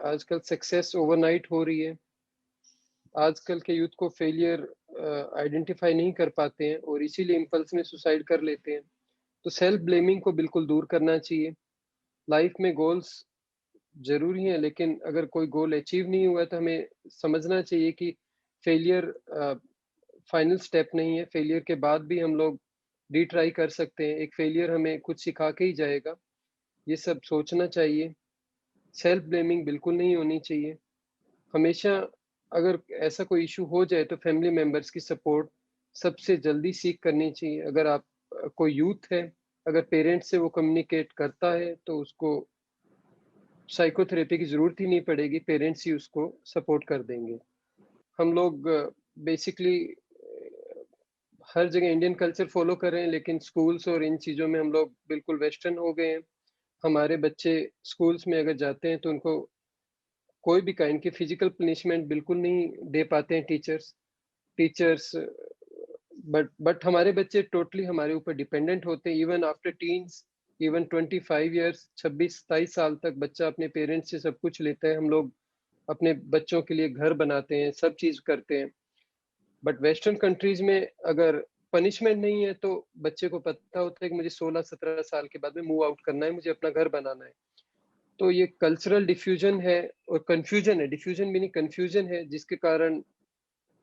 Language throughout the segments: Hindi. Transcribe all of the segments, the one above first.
आजकल सक्सेस ओवरनाइट हो रही है। आजकल के यूथ को फेलियर आइडेंटिफाई नहीं कर पाते हैं और इसीलिए इम्पल्स में सुसाइड कर लेते हैं। तो सेल्फ ब्लेमिंग को बिल्कुल दूर करना चाहिए। लाइफ में गोल्स ज़रूरी हैं, लेकिन अगर कोई गोल अचीव नहीं हुआ है तो हमें समझना चाहिए कि फेलियर फाइनल स्टेप नहीं है। फेलियर के बाद भी हम लोग रीट्राई कर सकते हैं। एक फेलियर हमें कुछ सिखा के ही जाएगा। ये सब सोचना चाहिए। सेल्फ ब्लेमिंग बिल्कुल नहीं होनी चाहिए। हमेशा अगर ऐसा कोई इश्यू हो जाए तो फैमिली मेंबर्स की सपोर्ट सबसे जल्दी सीक करनी चाहिए। अगर आप कोई यूथ है, अगर पेरेंट्स से वो कम्युनिकेट करता है तो उसको साइकोथेरेपी की ज़रूरत ही नहीं पड़ेगी, पेरेंट्स ही उसको सपोर्ट कर देंगे। हम लोग बेसिकली हर जगह इंडियन कल्चर फ़ॉलो कर रहे हैं, लेकिन स्कूल्स और इन चीज़ों में हम लोग बिल्कुल वेस्टर्न हो गए हैं। हमारे बच्चे स्कूल्स में अगर जाते हैं तो उनको कोई भी काइंड की फिजिकल पनिशमेंट बिल्कुल नहीं दे पाते हैं टीचर्स। टीचर्स बट हमारे बच्चे टोटली हमारे ऊपर डिपेंडेंट होते हैं। Even after teens, even 25 years, 26-27 साल तक बच्चा अपने पेरेंट्स से सब कुछ लेता है। हम लोग अपने बच्चों के लिए घर बनाते हैं, सब चीज़ करते हैं। बट वेस्टर्न कंट्रीज़ में अगर पनिशमेंट नहीं है तो बच्चे को पता होता है कि मुझे 16-17 साल के बाद में मूव आउट करना है, मुझे अपना घर बनाना है। तो ये कल्चरल डिफ्यूजन है और कन्फ्यूजन है, डिफ्यूजन भी नहीं कन्फ्यूजन है, जिसके कारण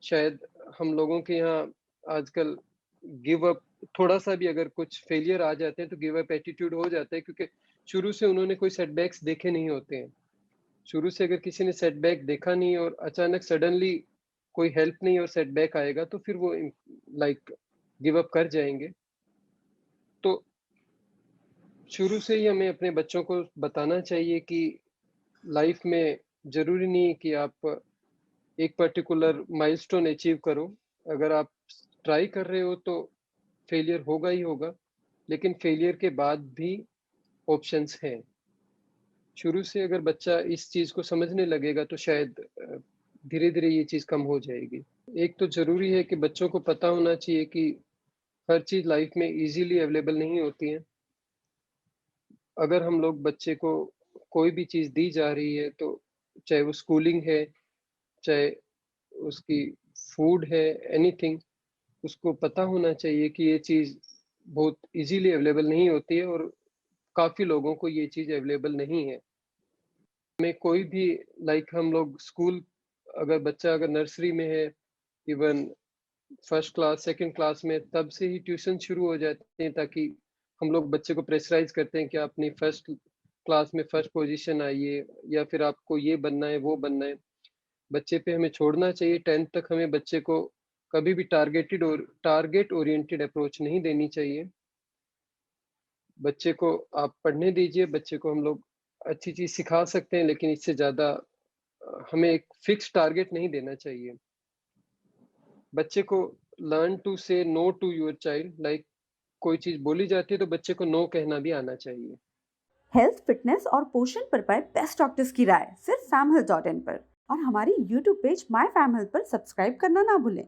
शायद हम लोगों के यहाँ आजकल गिव अप, थोड़ा-सा भी अगर कुछ फेलियर आ जाते हैं तो गिव अप एटीट्यूड हो जाता है, क्योंकि शुरू से उन्होंने कोई सेटबैक्स देखे नहीं होते हैं। शुरू से अगर किसी ने सेटबैक देखा नहीं और अचानक सडनली कोई हेल्प नहीं और सेटबैक आएगा तो फिर वो लाइक गिव अप कर जाएँगे। तो शुरू से ही हमें अपने बच्चों को बताना चाहिए कि लाइफ में ज़रूरी नहीं है कि आप एक पर्टिकुलर माइलस्टोन अचीव करो। अगर आप ट्राई कर रहे हो तो फेलियर होगा ही होगा, लेकिन फेलियर के बाद भी ऑप्शंस हैं। शुरू से अगर बच्चा इस चीज़ को समझने लगेगा तो शायद धीरे-धीरे ये चीज़ कम हो जाएगी। एक तो ज़रूरी है कि बच्चों को पता होना चाहिए कि हर चीज़ लाइफ में ईज़िली अवेलेबल नहीं होती है। अगर हम लोग बच्चे को कोई भी चीज़ दी जा रही है, तो चाहे वो स्कूलिंग है, चाहे उसकी फूड है, एनीथिंग, उसको पता होना चाहिए कि ये चीज़ बहुत ईज़िली अवेलेबल नहीं होती है और काफ़ी लोगों को ये चीज़ अवेलेबल नहीं है। हमें कोई भी हम लोग स्कूल, अगर बच्चा अगर नर्सरी में है, even first class, second class में, तब से ही ट्यूशन शुरू हो जाते हैं, ताकि हम लोग बच्चे को प्रेशराइज़ करते हैं कि आप अपनी फर्स्ट क्लास में फर्स्ट पोज़ीशन आइए या फिर आपको ये बनना है, वो बनना है। बच्चे पे हमें छोड़ना चाहिए। 10th तक हमें बच्चे को कभी भी टारगेट ओरिएंटेड अप्रोच नहीं देनी चाहिए। बच्चे को आप पढ़ने दीजिए, बच्चे को हम लोग अच्छी चीज़ सिखा सकते हैं, लेकिन इससे ज़्यादा हमें एक फिक्स टारगेट नहीं देना चाहिए। बच्चे को लर्न टू से नो टू योर चाइल्ड, कोई चीज़ बोली जाती है तो बच्चे को नो कहना भी आना चाहिए। हेल्थ, फिटनेस और पोषण पर पाए बेस्ट डॉक्टर्स की राय सिर्फ फैम हेल्थ.in पर और हमारी YouTube page my fam health पर सब्सक्राइब करना ना भूलें।